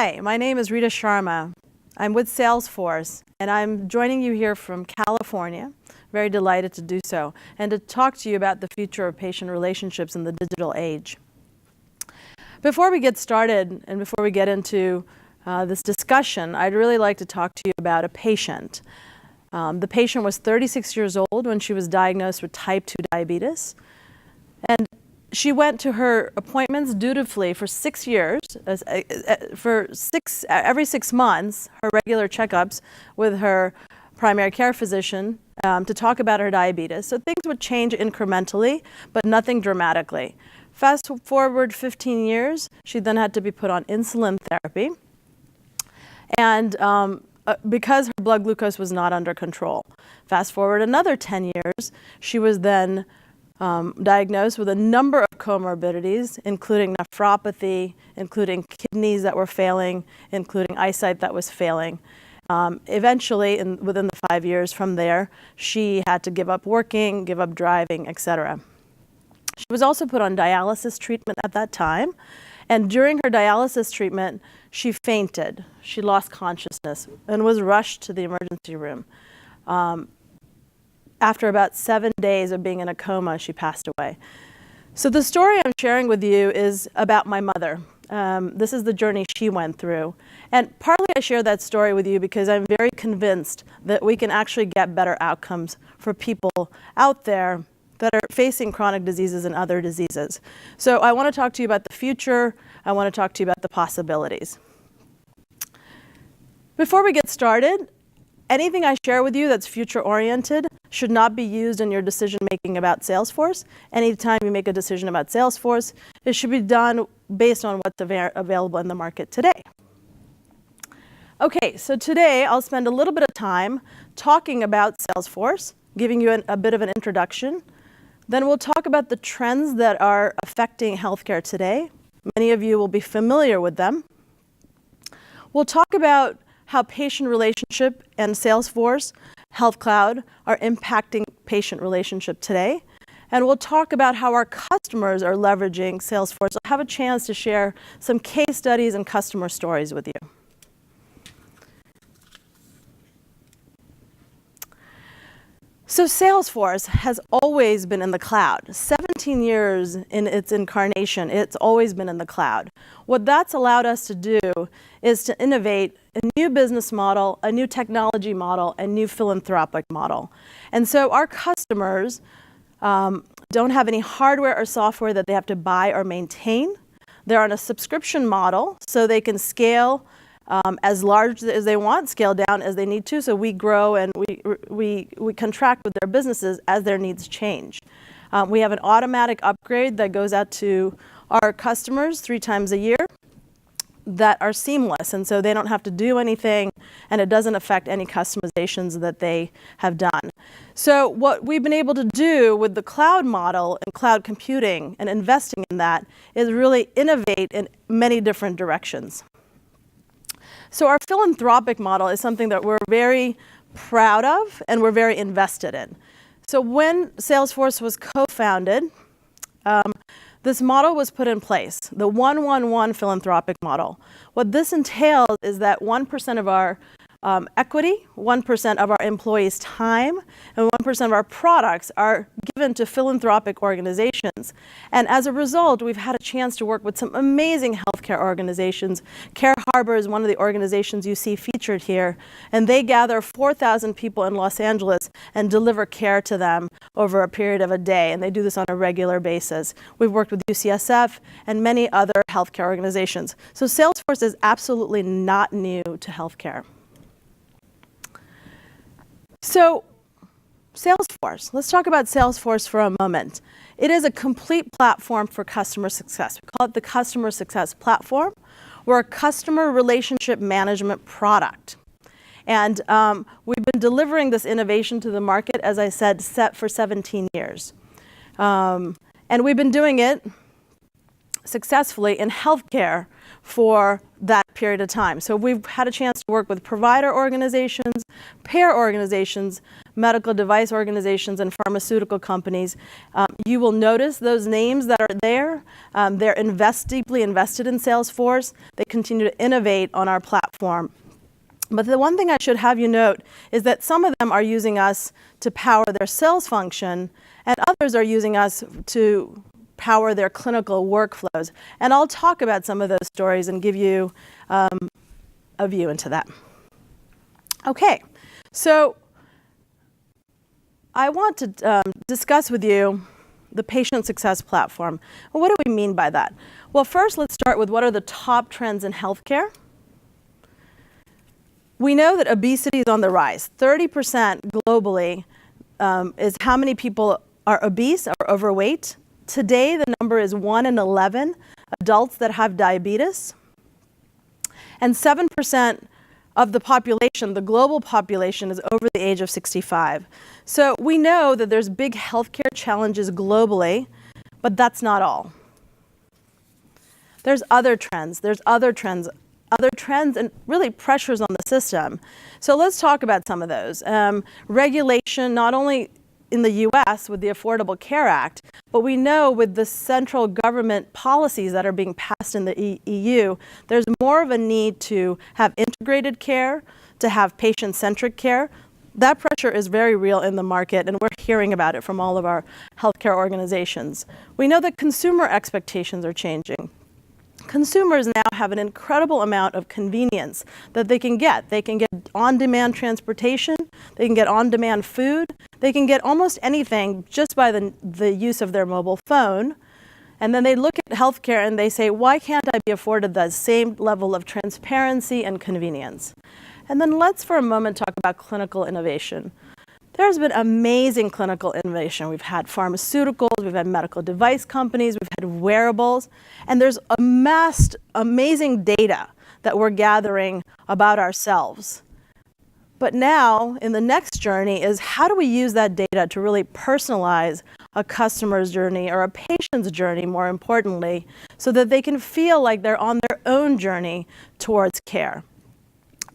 Hi, my name is Rita Sharma. I'm with Salesforce, and I'm joining you here from California. Very delighted to do so, and to talk to you about the future of patient relationships in the digital age. Before we get started, and before we get into this discussion, I'd really like to talk to you about a patient. The patient was 36 years old when she was diagnosed with type 2 diabetes, and she went to her appointments dutifully for 6 years, every 6 months, her regular checkups with her primary care physician to talk about her diabetes. So things would change incrementally, but nothing dramatically. Fast forward 15 years, she then had to be put on insulin therapy. And because her blood glucose was not under control. Fast forward another 10 years, she was then diagnosed with a number of comorbidities, including nephropathy, including kidneys that were failing, including eyesight that was failing. Eventually, within the 5 years from there, she had to give up working, give up driving, etc. She was also put on dialysis treatment at that time. And during her dialysis treatment, she fainted. She lost consciousness and was rushed to the emergency room. After about 7 days of being in a coma, she passed away. So the story I'm sharing with you is about my mother. This is the journey she went through. And partly I share that story with you because I'm very convinced that we can actually get better outcomes for people out there that are facing chronic diseases and other diseases. So I want to talk to you about the future. I want to talk to you about the possibilities. Before we get started, anything I share with you that's future-oriented should not be used in your decision-making about Salesforce. Anytime you make a decision about Salesforce, it should be done based on what's available in the market today. Okay, so today I'll spend a little bit of time talking about Salesforce, giving you a bit of an introduction. Then we'll talk about the trends that are affecting healthcare today. Many of you will be familiar with them. We'll talk about how patient relationship and Salesforce Health Cloud are impacting patient relationship today. And we'll talk about how our customers are leveraging Salesforce. I'll have a chance to share some case studies and customer stories with you. So Salesforce has always been in the cloud. 17 years in its incarnation, it's always been in the cloud. What that's allowed us to do is to innovate a new business model, a new technology model, a new philanthropic model. And so our customers don't have any hardware or software that they have to buy or maintain. They're on a subscription model, so they can scale as large as they want, scale down as they need to. So we grow and we contract with their businesses as their needs change. We have an automatic upgrade that goes out to our customers 3 times a year that are seamless, and so they don't have to do anything, and it doesn't affect any customizations that they have done. So what we've been able to do with the cloud model and cloud computing and investing in that is really innovate in many different directions. So our philanthropic model is something that we're very proud of and we're very invested in. So when Salesforce was co-founded, this model was put in place, the 1-1-1 philanthropic model. What this entails is that 1% of our equity, 1% of our employees' time, and 1% of our products are given to philanthropic organizations. And as a result, we've had a chance to work with some amazing healthcare organizations. Care Harbor is one of the organizations you see featured here, and they gather 4,000 people in Los Angeles and deliver care to them over a period of a day, and they do this on a regular basis. We've worked with UCSF and many other healthcare organizations. So Salesforce is absolutely not new to healthcare. So Salesforce, let's talk about Salesforce for a moment. It is a complete platform for customer success. We call it the Customer Success Platform. We're a customer relationship management product. And we've been delivering this innovation to the market, as I said, for 17 years. And we've been doing it successfully in healthcare for that period of time. So we've had a chance to work with provider organizations, payer organizations, medical device organizations, and pharmaceutical companies. You will notice those names that are there. They're deeply invested in Salesforce. They continue to innovate on our platform. But the one thing I should have you note is that some of them are using us to power their sales function, and others are using us to power their clinical workflows. And I'll talk about some of those stories and give you a view into that. Okay, so I want to discuss with you the patient success platform. Well, what do we mean by that? Well, first let's start with what are the top trends in healthcare. We know that obesity is on the rise. 30% globally is how many people are obese or overweight. Today, the number is 1 in 11 adults that have diabetes. And 7% of the population, the global population, is over the age of 65. So we know that there's big healthcare challenges globally, but that's not all. There's other trends. There's other trends and really pressures on the system. So let's talk about some of those. Regulation, not only in the US with the Affordable Care Act, but we know with the central government policies that are being passed in the EU, there's more of a need to have integrated care, to have patient-centric care. That pressure is very real in the market, and we're hearing about it from all of our healthcare organizations. We know that consumer expectations are changing. Consumers now have an incredible amount of convenience that they can get. They can get on-demand transportation, they can get on-demand food, they can get almost anything just by the use of their mobile phone. And then they look at healthcare and they say, why can't I be afforded the same level of transparency and convenience? And then let's for a moment talk about clinical innovation. There's been amazing clinical innovation. We've had pharmaceuticals, we've had medical device companies, we've had wearables, and there's amassed amazing data that we're gathering about ourselves. But now, in the next journey, is how do we use that data to really personalize a customer's journey or a patient's journey, more importantly, so that they can feel like they're on their own journey towards care.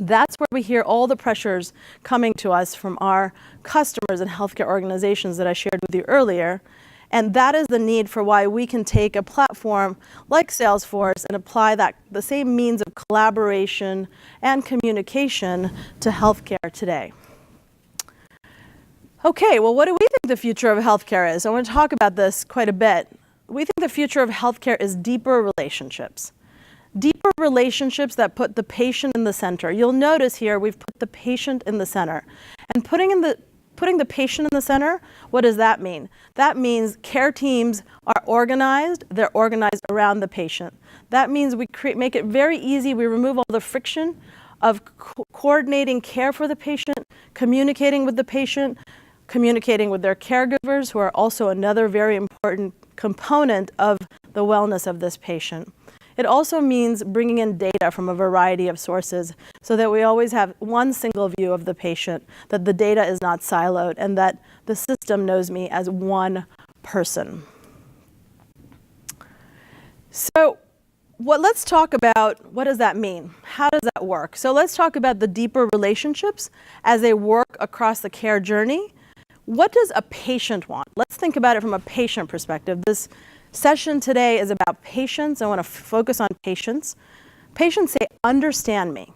That's where we hear all the pressures coming to us from our customers and healthcare organizations that I shared with you earlier. And that is the need for why we can take a platform like Salesforce and apply the same means of collaboration and communication to healthcare today. Okay, well, what do we think the future of healthcare is? I want to talk about this quite a bit. We think the future of healthcare is deeper relationships. Deeper relationships that put the patient in the center. You'll notice here we've put the patient in the center. And putting the patient in the center, what does that mean? That means care teams are organized, they're organized around the patient. That means we make it very easy, we remove all the friction of coordinating care for the patient, communicating with the patient, communicating with their caregivers, who are also another very important component of the wellness of this patient. It also means bringing in data from a variety of sources so that we always have one single view of the patient, that the data is not siloed, and that the system knows me as one person. So let's talk about what does that mean? How does that work? So let's talk about the deeper relationships as they work across the care journey. What does a patient want? Let's think about it from a patient perspective. This session today is about patients. I want to focus on patients. Patients say, understand me,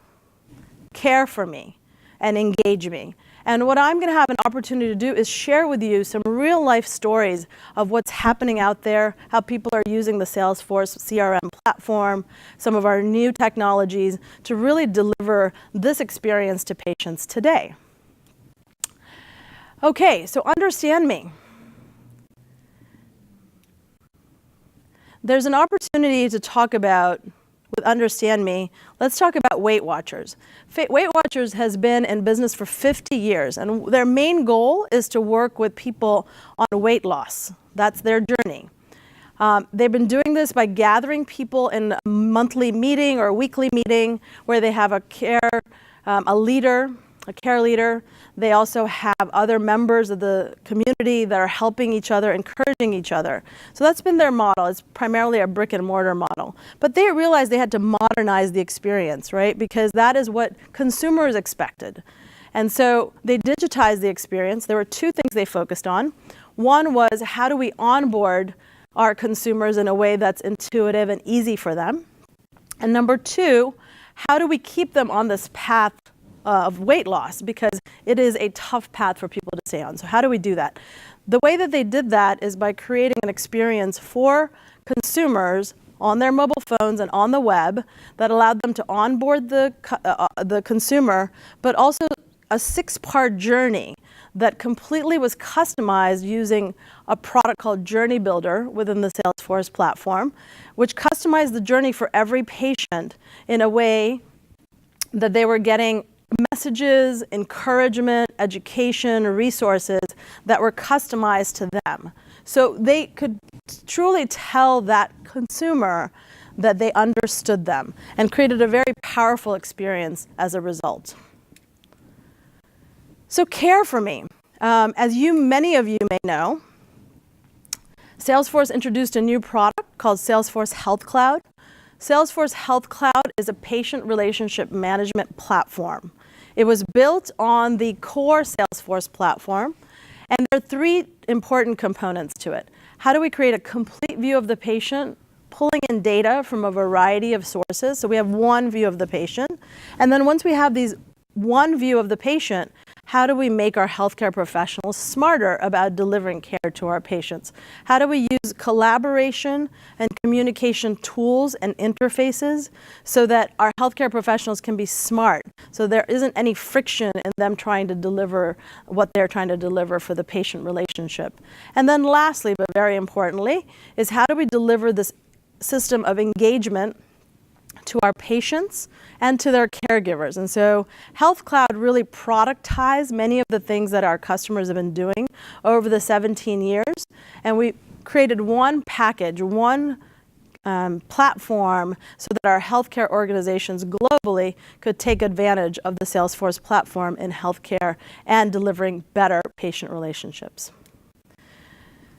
care for me, and engage me. And what I'm going to have an opportunity to do is share with you some real life stories of what's happening out there, how people are using the Salesforce CRM platform, some of our new technologies to really deliver this experience to patients today. Okay, so understand me. There's an opportunity to talk about, with Understand Me, let's talk about Weight Watchers. Weight Watchers has been in business for 50 years, and their main goal is to work with people on weight loss. That's their journey. They've been doing this by gathering people in a monthly meeting or a weekly meeting where they have a leader a care leader. They also have other members of the community that are helping each other, encouraging each other. So that's been their model. It's primarily a brick and mortar model. But they realized they had to modernize the experience, right? Because that is what consumers expected. And so they digitized the experience. There were two things they focused on. One was, how do we onboard our consumers in a way that's intuitive and easy for them? And number two, how do we keep them on this path of weight loss? Because it is a tough path for people to stay on. So how do we do that? The way that they did that is by creating an experience for consumers on their mobile phones and on the web that allowed them to onboard the consumer, but also a 6-part journey that completely was customized using a product called Journey Builder within the Salesforce platform, which customized the journey for every patient in a way that they were getting messages, encouragement, education, resources that were customized to them. So they could truly tell that consumer that they understood them and created a very powerful experience as a result. So care for me. As many of you may know, Salesforce introduced a new product called Salesforce Health Cloud. Salesforce Health Cloud is a patient relationship management platform. It was built on the core Salesforce platform, and there are 3 important components to it. How do we create a complete view of the patient, pulling in data from a variety of sources? So we have one view of the patient. And then once we have these one view of the patient, how do we make our healthcare professionals smarter about delivering care to our patients? How do we use collaboration and communication tools and interfaces so that our healthcare professionals can be smart, so there isn't any friction in them trying to deliver what they're trying to deliver for the patient relationship? And then lastly, but very importantly, is how do we deliver this system of engagement to our patients and to their caregivers? And so Health Cloud really productized many of the things that our customers have been doing over the 17 years. And we created one package, one platform so that our healthcare organizations globally could take advantage of the Salesforce platform in healthcare and delivering better patient relationships.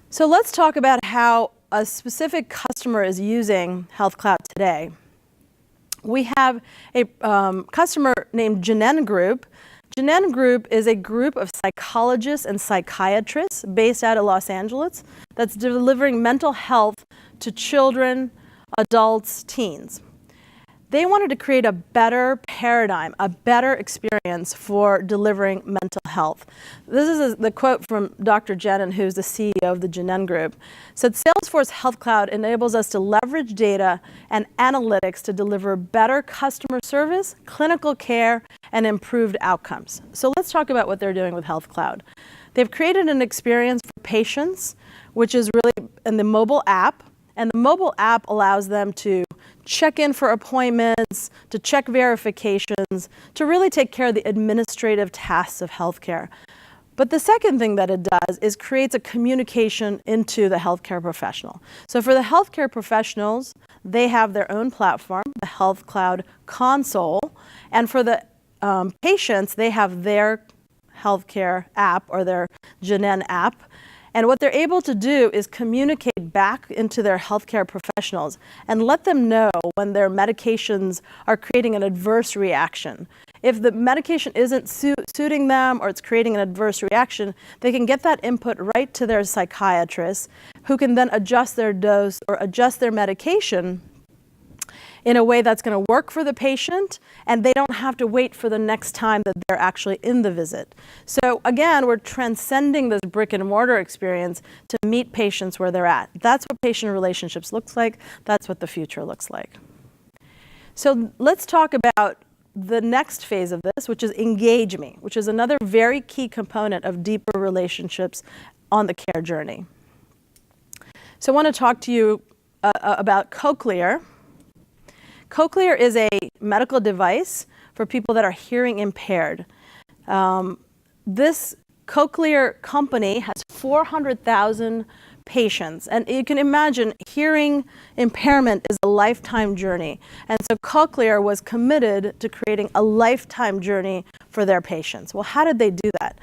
So let's talk about how a specific customer is using Health Cloud today. We have a customer named Jeannine Group. Jeannine Group is a group of psychologists and psychiatrists based out of Los Angeles that's delivering mental health to children, adults, teens. They wanted to create a better paradigm, a better experience for delivering mental health. This is the quote from Dr. Jeannine, who's the CEO of the Jeannine Group. Said, Salesforce Health Cloud enables us to leverage data and analytics to deliver better customer service, clinical care, and improved outcomes. So let's talk about what they're doing with Health Cloud. They've created an experience for patients, which is really in the mobile app. And the mobile app allows them to check in for appointments, to check verifications, to really take care of the administrative tasks of healthcare. But the second thing that it does is creates a communication into the healthcare professional. So for the healthcare professionals, they have their own platform, the Health Cloud Console. And for the patients, they have their healthcare app or their Jeannine app. And what they're able to do is communicate back into their healthcare professionals and let them know when their medications are creating an adverse reaction. If the medication isn't suiting them or it's creating an adverse reaction, they can get that input right to their psychiatrist, who can then adjust their dose or adjust their medication in a way that's going to work for the patient, and they don't have to wait for the next time that they're actually in the visit. So again, we're transcending this brick and mortar experience to meet patients where they're at. That's what patient relationships looks like. That's what the future looks like. So let's talk about the next phase of this, which is Engage Me, which is another very key component of deeper relationships on the care journey. So I want to talk to you about cochlear. Cochlear is a medical device for people that are hearing impaired. This cochlear company has 400,000 patients. And you can imagine hearing impairment is a lifetime journey. And so Cochlear was committed to creating a lifetime journey for their patients. Well, how did they do that?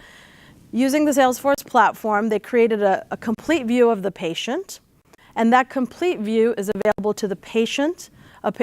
Using the Salesforce platform, they created a complete view of the patient. And that complete view is available to the patient,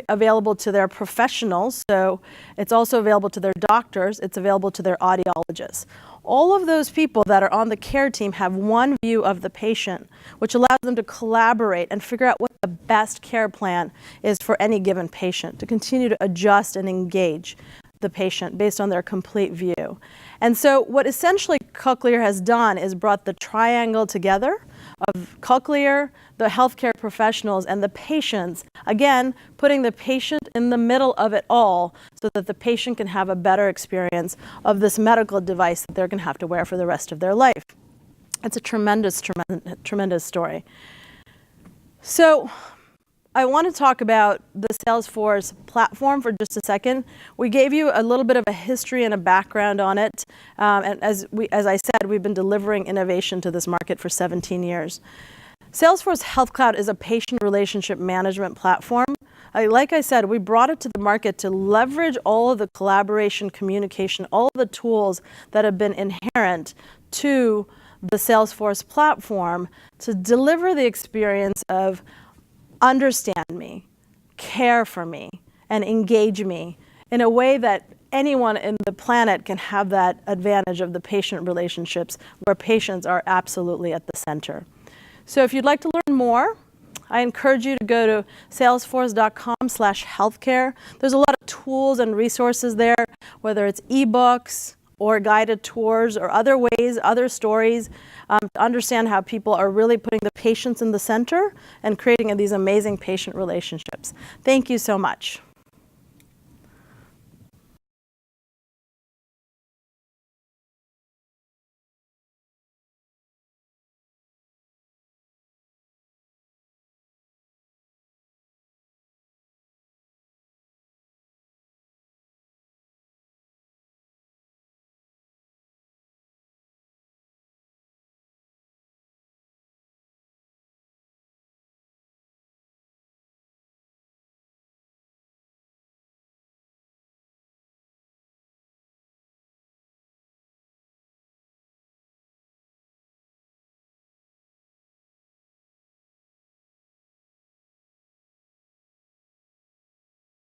available to their professionals. So it's also available to their doctors. It's available to their audiologists. All of those people that are on the care team have one view of the patient, which allows them to collaborate and figure out what the best care plan is for any given patient, to continue to adjust and engage the patient based on their complete view. And so what essentially Cochlear has done is brought the triangle together of Cochlear, the healthcare professionals, and the patients, again, putting the patient in the middle of it all so that the patient can have a better experience of this medical device that they're going to have to wear for the rest of their life. It's a tremendous, tremendous story. So I want to talk about the Salesforce platform for just a second. We gave you a little bit of a history and a background on it. And as I said, we've been delivering innovation to this market for 17 years. Salesforce Health Cloud is a patient relationship management platform. Like I said, we brought it to the market to leverage all of the collaboration, communication, all of the tools that have been inherent to the Salesforce platform to deliver the experience of understand me, care for me, and engage me in a way that anyone in the planet can have that advantage of the patient relationships where patients are absolutely at the center. So if you'd like to learn more, I encourage you to go to salesforce.com/healthcare. There's a lot of tools and resources there, whether it's ebooks or guided tours or other ways, other stories, to understand how people are really putting the patients in the center and creating these amazing patient relationships. Thank you so much.